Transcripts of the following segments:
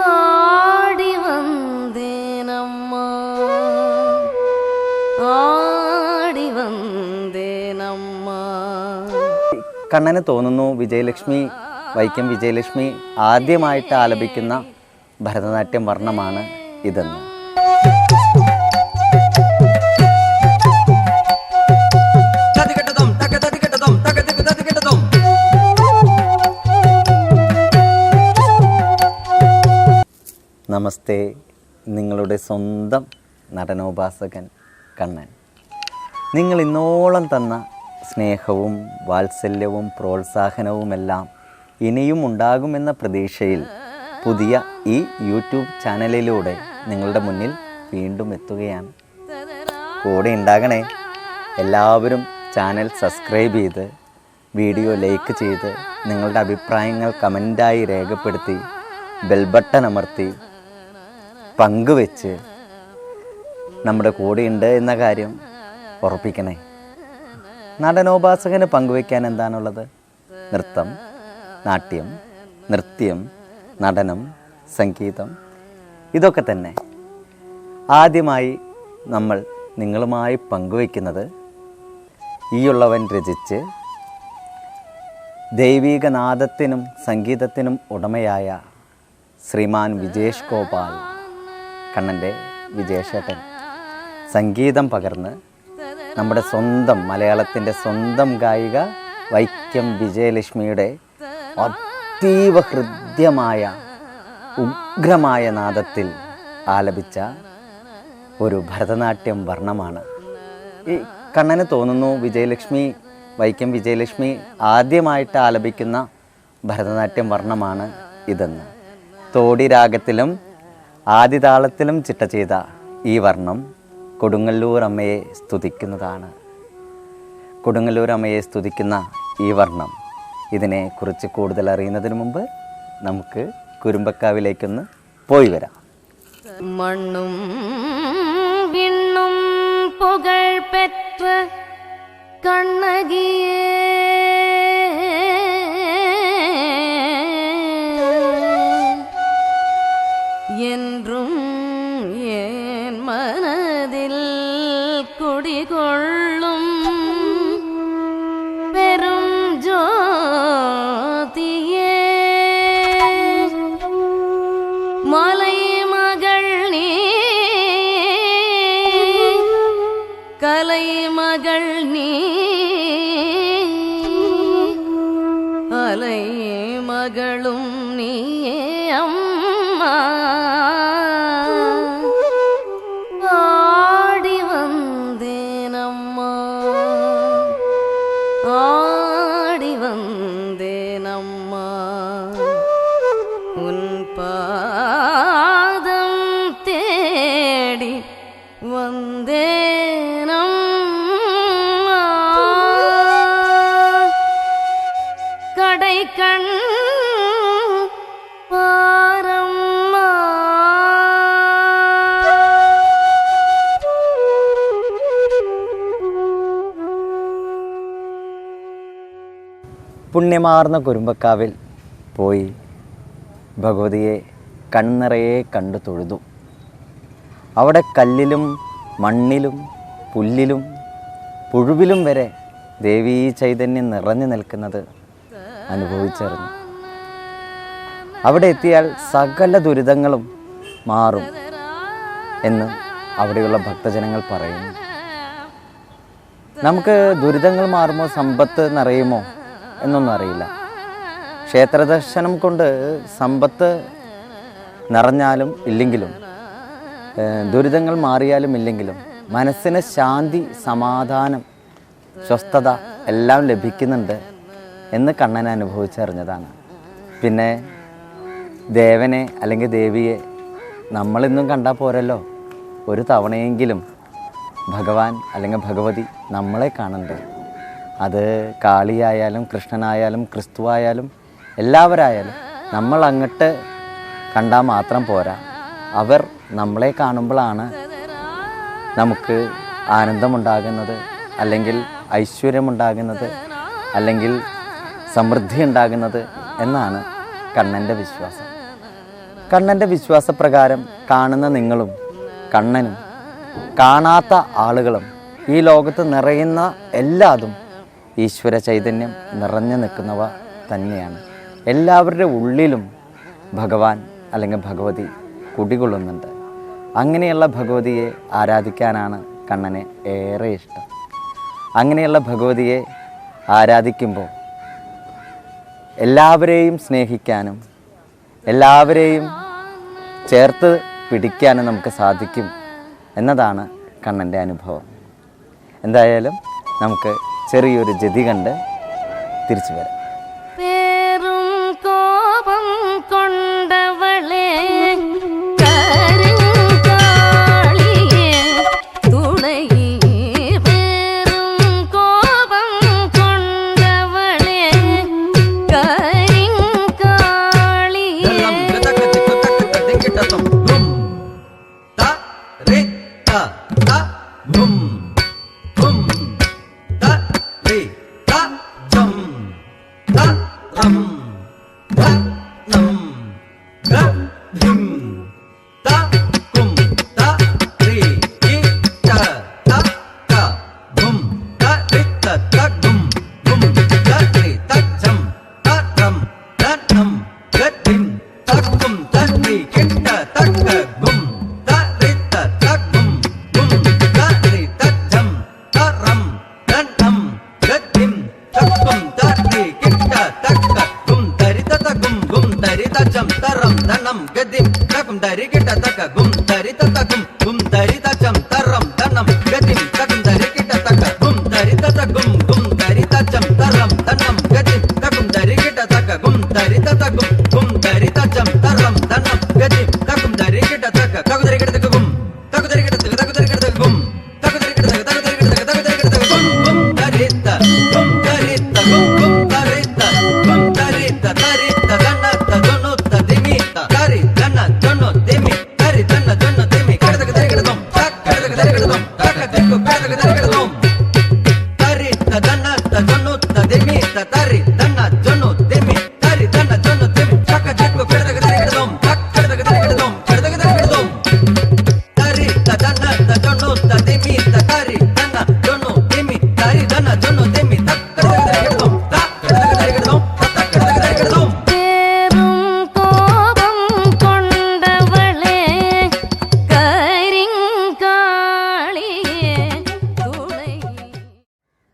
ആടി വന്നേനമ്മാ ആടി വന്നേനമ്മാ. കണ്ണന് തോന്നുന്നു വിജയലക്ഷ്മി, വൈക്കം വിജയലക്ഷ്മി ആദ്യമായിട്ട് ആലപിക്കുന്ന ഭരതനാട്യം വർണ്ണമാണ് ഇതെന്ന്. നമസ്തേ, നിങ്ങളുടെ സ്വന്തം നടനോപാസകൻ കണ്ണൻ. നിങ്ങൾ ഇന്നോളം തന്ന സ്നേഹവും വാത്സല്യവും പ്രോത്സാഹനവുമെല്ലാം ഇനിയും ഉണ്ടാകുമെന്ന പ്രതീക്ഷയിൽ പുതിയ ഈ യൂട്യൂബ് ചാനലിലൂടെ നിങ്ങളുടെ മുന്നിൽ വീണ്ടും എത്തുകയാണ്. കൂടെ ഉണ്ടാകണേ. എല്ലാവരും ചാനൽ സബ്സ്ക്രൈബ് ചെയ്ത് വീഡിയോ ലൈക്ക് ചെയ്ത് നിങ്ങളുടെ അഭിപ്രായങ്ങൾ കമൻ്റായി രേഖപ്പെടുത്തി ബെൽ ബട്ടൺ അമർത്തി പങ്കുവെച്ച് നമ്മുടെ കൂടെയുണ്ട് എന്ന കാര്യം ഉറപ്പിക്കണേ. നടനോപാസകന് പങ്കുവയ്ക്കാൻ എന്താണുള്ളത്? നൃത്തം, നാട്യം, നൃത്യം, നടനം, സംഗീതം, ഇതൊക്കെ തന്നെ. ആദ്യമായി നമ്മൾ നിങ്ങളുമായി പങ്കുവയ്ക്കുന്നത് ഈയുള്ളവൻ രചിച്ച് ദൈവികനാദത്തിനും സംഗീതത്തിനും ഉടമയായ ശ്രീമാൻ വിജേഷ് ഗോപാൽ, കണ്ണൻ്റെ വിജേഷേട്ടൻ, സംഗീതം പകർന്ന് നമ്മുടെ സ്വന്തം മലയാളത്തിൻ്റെ സ്വന്തം ഗായിക വൈക്കം വിജയലക്ഷ്മിയുടെ അതീവ ഹൃദ്യമായ ഉഗ്രമായ നാദത്തിൽ ആലപിച്ച ഒരു ഭരതനാട്യം വർണ്ണമാണ്. ഈ കണ്ണന് തോന്നുന്നു വിജയലക്ഷ്മി, വൈക്കം വിജയലക്ഷ്മി ആദ്യമായിട്ട് ആലപിക്കുന്ന ഭരതനാട്യം വർണ്ണമാണ് ഇതെന്ന്. തോടി രാഗത്തിലും ആദിതാളത്തിലും ചിട്ട ചെയ്ത ഈ വർണ്ണം കൊടുങ്ങല്ലൂർ അമ്മയെ സ്തുതിക്കുന്നതാണ്. കൊടുങ്ങല്ലൂർ അമ്മയെ സ്തുതിക്കുന്ന ഈ വർണ്ണം, ഇതിനെക്കുറിച്ച് കൂടുതൽ അറിയുന്നതിന് മുമ്പ് നമുക്ക് കുരുമ്പക്കാവിലേക്കൊന്ന് പോയി വരാം. മണ്ണും വിണ്ണും പുകൾ പെറ്റ കണ്ണകിയേ என்றும் என் மனதில் குடிகொள்ளும் பெரும் ஜோதியே, மலை மகள் நீ, கலை மகள் நீ, அலை மகளும் நீயே அம்மா. ஆடி வந்தேனம்மா ஆடி வந்தேனம்மா, உன் பாதம் தேடி வந்தேனம்மா. கடை கண் பாரம்மா. പുണ്യമാർന്ന കുരുമ്പക്കാവിൽ പോയി ഭഗവതിയെ കൺനിറയെ കണ്ടു തൊഴുതു. അവിടെ കല്ലിലും മണ്ണിലും പുല്ലിലും പുഴുവിലും വരെ ദേവീ ചൈതന്യം നിറഞ്ഞു നിൽക്കുന്നത് അനുഭവിച്ചറിഞ്ഞു. അവിടെ എത്തിയാൽ സകല ദുരിതങ്ങളും മാറും എന്ന് അവിടെയുള്ള ഭക്തജനങ്ങൾ പറയുന്നു. നമുക്ക് ദുരിതങ്ങൾ മാറുമോ, സമ്പത്ത് നിറയുമോ എന്നൊന്നും അറിയില്ല. ക്ഷേത്രദർശനം കൊണ്ട് സമ്പത്ത് നിറഞ്ഞാലും ഇല്ലെങ്കിലും, ദുരിതങ്ങൾ മാറിയാലും ഇല്ലെങ്കിലും മനസ്സിന് ശാന്തി, സമാധാനം, സ്വസ്ഥത എല്ലാം ലഭിക്കുന്നുണ്ട് എന്ന് കണ്ണൻ അനുഭവിച്ചറിഞ്ഞതാണ്. പിന്നെ ദേവനെ അല്ലെങ്കിൽ ദേവിയെ നമ്മളിന്നും കണ്ടാൽ പോരല്ലോ, ഒരു തവണയെങ്കിലും ഭഗവാൻ അല്ലെങ്കിൽ ഭഗവതി നമ്മളെ കാണണ്ടേ. അത് കാളിയായാലും കൃഷ്ണനായാലും ക്രിസ്തുവായാലും എല്ലാവരായാലും നമ്മൾ അങ്ങോട്ട് കണ്ടാൽ മാത്രം പോരാ. അവർ നമ്മളെ കാണുമ്പോഴാണ് നമുക്ക് ആനന്ദമുണ്ടാകുന്നത്, അല്ലെങ്കിൽ ഐശ്വര്യമുണ്ടാകുന്നത്, അല്ലെങ്കിൽ സമൃദ്ധി ഉണ്ടാകുന്നത് എന്നാണ് കണ്ണൻ്റെ വിശ്വാസം. കണ്ണൻ്റെ വിശ്വാസപ്രകാരം കാണുന്ന നിങ്ങളും കണ്ണനും കാണാത്ത ആളുകളും ഈ ലോകത്ത് നിറയുന്ന എല്ലാതും ഈശ്വര ചൈതന്യം നിറഞ്ഞു നിൽക്കുന്നവ തന്നെയാണ്. എല്ലാവരുടെ ഉള്ളിലും ഭഗവാൻ അല്ലെങ്കിൽ ഭഗവതി കുടികൊള്ളുന്നുണ്ട്. അങ്ങനെയുള്ള ഭഗവതിയെ ആരാധിക്കാനാണ് കണ്ണനെ ഏറെ ഇഷ്ടം. അങ്ങനെയുള്ള ഭഗവതിയെ ആരാധിക്കുമ്പോൾ എല്ലാവരെയും സ്നേഹിക്കാനും എല്ലാവരെയും ചേർത്ത് പിടിക്കാനും നമുക്ക് സാധിക്കും എന്നതാണ് കണ്ണൻ്റെ അനുഭവം. എന്തായാലും നമുക്ക് ചെറിയൊരു ജതി കണ്ട് തിരിച്ചു വരാം. പേരും കോപം കൊണ്ടവളെ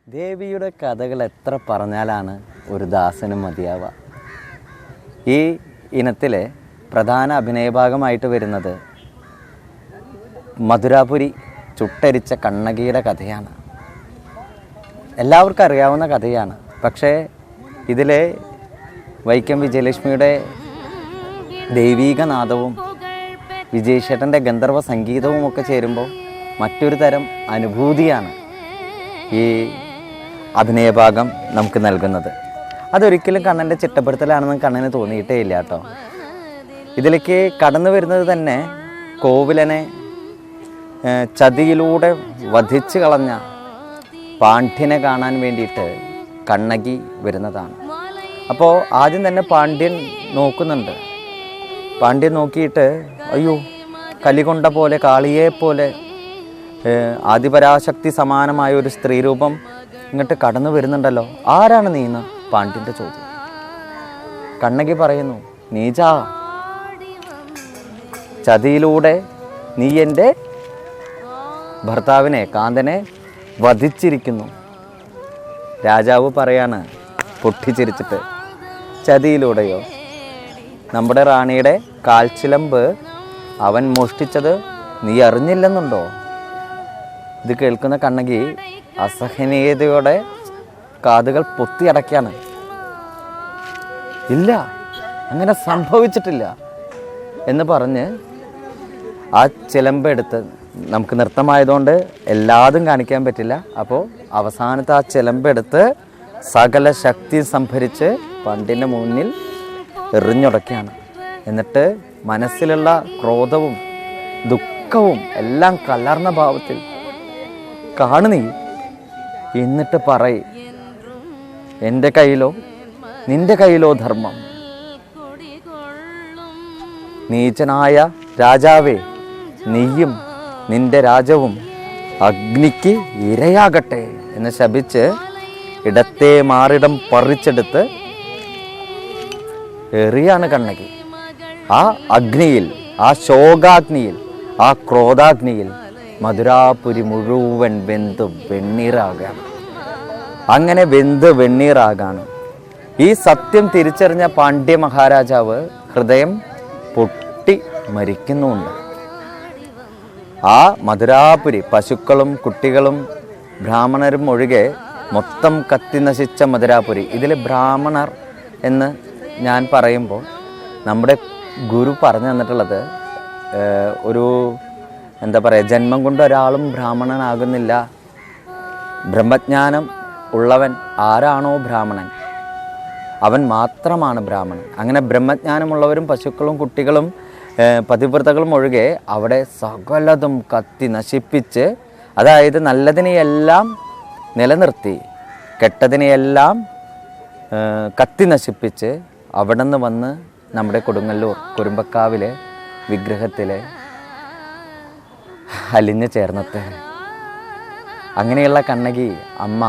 ദേവിയുടെ കഥകൾ എത്ര പറഞ്ഞാലാണ് ഒരു ദാസനും മതിയാവുക. ഈ ഇനത്തിലെ പ്രധാന അഭിനയഭാഗമായിട്ട് വരുന്നത് മധുരാപുരി ചുട്ടരിച്ച കണ്ണകിയുടെ കഥയാണ്. എല്ലാവർക്കും അറിയാവുന്ന കഥയാണ്. പക്ഷേ ഇതിലെ വൈക്കം വിജയലക്ഷ്മിയുടെ ദൈവീകനാദവും വിജയശേട്ടൻ്റെ ഗന്ധർവ സംഗീതവും ഒക്കെ ചേരുമ്പോൾ മറ്റൊരു തരം അനുഭൂതിയാണ് ഈ അഭിനയഭാഗം നമുക്ക് നൽകുന്നത്. അതൊരിക്കലും കണ്ണൻ്റെ ചിട്ടപ്പെടുത്തലാണെന്ന് കണ്ണന് തോന്നിയിട്ടേ ഇല്ല കേട്ടോ. ഇതിലേക്ക് കടന്നു വരുന്നത് തന്നെ കോവിലനെ ചതിയിലൂടെ വധിച്ചു കളഞ്ഞ പാണ്ഡ്യനെ കാണാൻ വേണ്ടിയിട്ട് കണ്ണകി വരുന്നതാണ്. അപ്പോൾ ആദ്യം തന്നെ പാണ്ഡ്യൻ നോക്കുന്നുണ്ട്. പാണ്ഡ്യൻ നോക്കിയിട്ട് അയ്യോ കലികൊണ്ട പോലെ കാളിയെപ്പോലെ ആദിപരാശക്തി സമാനമായ ഒരു സ്ത്രീരൂപം ഇങ്ങോട്ട് കടന്നു വരുന്നുണ്ടല്ലോ, ആരാണ് നീ എന്ന് പാണ്ഡ്യൻ്റെ ചോദ്യം. കണ്ണകി പറയുന്നു, നീജാ, ചതിയിലൂടെ നീ എൻ്റെ ഭർത്താവിനെ കാന്തനെ വധിച്ചിരിക്കുന്നു. രാജാവ് പറയാണ് പൊട്ടിച്ചിരിച്ചിട്ട്, ചതിയിലൂടെയോ? നമ്മുടെ റാണിയുടെ കാൽച്ചിലമ്പ് അവൻ മോഷ്ടിച്ചത് നീ അറിഞ്ഞില്ലെന്നുണ്ടോ? ഇത് കേൾക്കുന്ന കണ്ണകി അസഹനീയതയോടെ കാതുകൾ പൊത്തിയടയ്ക്കാണ്. ഇല്ല, അങ്ങനെ സംഭവിച്ചിട്ടില്ല എന്ന് പറഞ്ഞ് ആ ചിലമ്പെടുത്ത്, നമുക്ക് നൃത്തമായതുകൊണ്ട് എല്ലാതും കാണിക്കാൻ പറ്റില്ല, അപ്പോൾ അവസാനത്തെ ആ ചിലമ്പെടുത്ത് സകല ശക്തി സംഭരിച്ച് പണ്ടിൻ്റെ മുന്നിൽ എറിഞ്ഞുടക്കുകയാണ്. എന്നിട്ട് മനസ്സിലുള്ള ക്രോധവും ദുഃഖവും എല്ലാം കലർന്ന ഭാവത്തിൽ, കാണു നീ, എന്നിട്ട് പറയ്, എൻ്റെ കയ്യിലോ നിൻ്റെ കയ്യിലോ ധർമ്മം? നീചനായ രാജാവേ, നീയും നിന്റെ രാജ്യവും അഗ്നിക്ക് ഇരയാകട്ടെ എന്ന് ശപിച്ച് ഇടത്തെ മാറിടം പറിച്ചെടുത്ത് എറിയാണ് കണ്ണകി. ആ അഗ്നിയിൽ, ആ ശോകാഗ്നിയിൽ, ആ ക്രോധാഗ്നിയിൽ മധുരാപുരി മുഴുവൻ വെന്ത് വെണ്ണീറാകാണ്. അങ്ങനെ വെന്ത് വെണ്ണീറാകാണ്. ഈ സത്യം തിരിച്ചറിഞ്ഞ പാണ്ഡ്യ മഹാരാജാവ് ഹൃദയം പൊട്ടി മരിക്കുന്നുമുണ്ട്. ആ മധുരാപുരി പശുക്കളും കുട്ടികളും ബ്രാഹ്മണരും ഒഴികെ മൊത്തം കത്തി നശിച്ച മധുരാപുരി. ഇതിൽ ബ്രാഹ്മണർ എന്ന് ഞാൻ പറയുമ്പോൾ നമ്മുടെ ഗുരു പറഞ്ഞു തന്നിട്ടുള്ളത് ഒരു എന്താ പറയുക, ജന്മം കൊണ്ട് ഒരാളും ബ്രാഹ്മണനാകുന്നില്ല. ബ്രഹ്മജ്ഞാനം ഉള്ളവൻ ആരാണോ ബ്രാഹ്മണൻ, അവൻ മാത്രമാണ് ബ്രാഹ്മണൻ. അങ്ങനെ ബ്രഹ്മജ്ഞാനമുള്ളവരും പശുക്കളും കുട്ടികളും പതിവ്രതകളും ഒഴികെ അവിടെ സകലതും കത്തി നശിപ്പിച്ച്, അതായത് നല്ലതിനെയെല്ലാം നിലനിർത്തി കെട്ടതിനെയെല്ലാം കത്തി നശിപ്പിച്ച് അവിടെ നിന്ന് വന്ന് നമ്മുടെ കൊടുങ്ങല്ലൂർ കുറുമ്പക്കാവിലെ വിഗ്രഹത്തിൽ അലിഞ്ഞു ചേർന്നത്തെ അങ്ങനെയുള്ള കണ്ണകി അമ്മ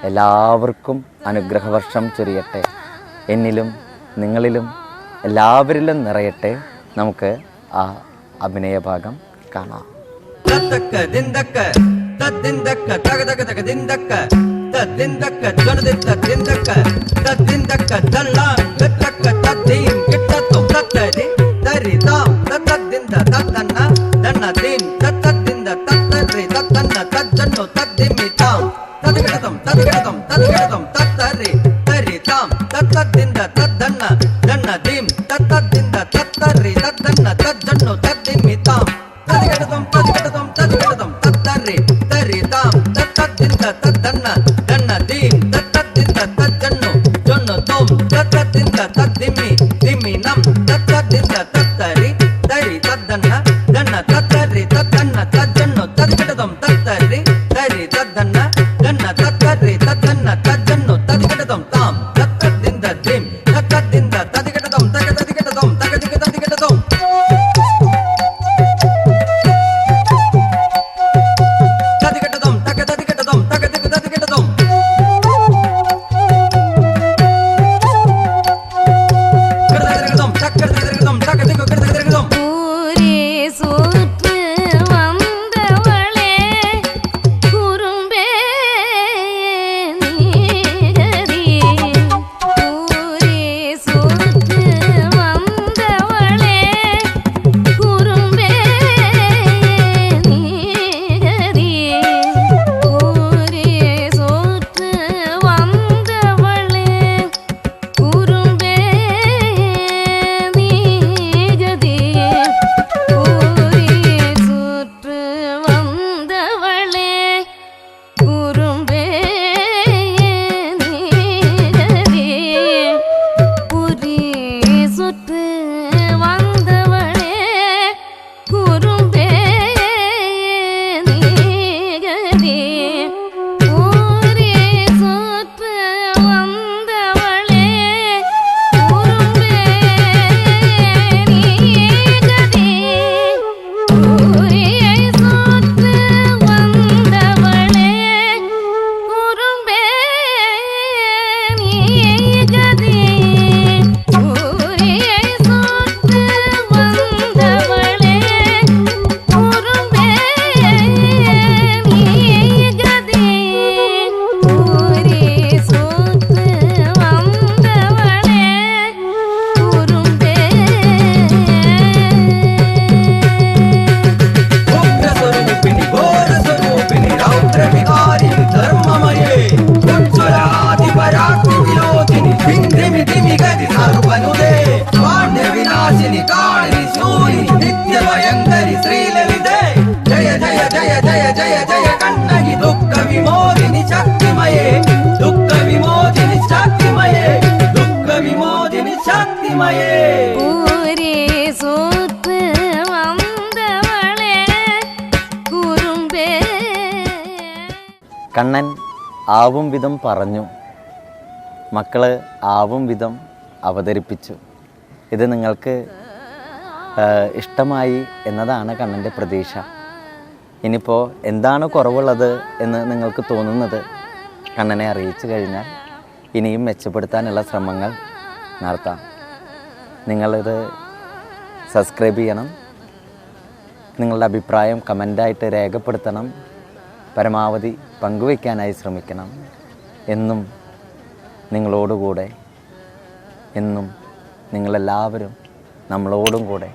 എല്ലാവർക്കും അനുഗ്രഹവർഷം ചൊരിയട്ടെ. എന്നിലും നിങ്ങളിലും എല്ലാവരിലും നിറയട്ടെ. നമുക്ക് ആ അഭിനയ ഭാഗം കാണാം. കണ്ണൻ ആവും വിധം പറഞ്ഞു, മക്കള് ആവും വിധം അവതരിപ്പിച്ചു. ഇത് നിങ്ങൾക്ക് ഇഷ്ടമായി എന്നതാണ് കണ്ണൻ്റെ പ്രതീക്ഷ. ഇനിയിപ്പോൾ എന്താണ് കുറവുള്ളത് എന്ന് നിങ്ങൾക്ക് തോന്നുന്നത് കണ്ണനെ അറിയിച്ചു കഴിഞ്ഞാൽ ഇനിയും മെച്ചപ്പെടുത്താനുള്ള ശ്രമങ്ങൾ നടത്താം. നിങ്ങളിത് സബ്സ്ക്രൈബ് ചെയ്യണം, നിങ്ങളുടെ അഭിപ്രായം കമൻ്റായിട്ട് രേഖപ്പെടുത്തണം, പരമാവധി പങ്കുവയ്ക്കാനായി ശ്രമിക്കണം. എന്നും നിങ്ങളോടുകൂടെ, എന്നും നിങ്ങളെല്ലാവരും നമ്മളോടും കൂടെ.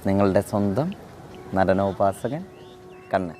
നിങ്ങളുടെ സ്വന്തം നടനോപാസകൻ കണ്ണൻ.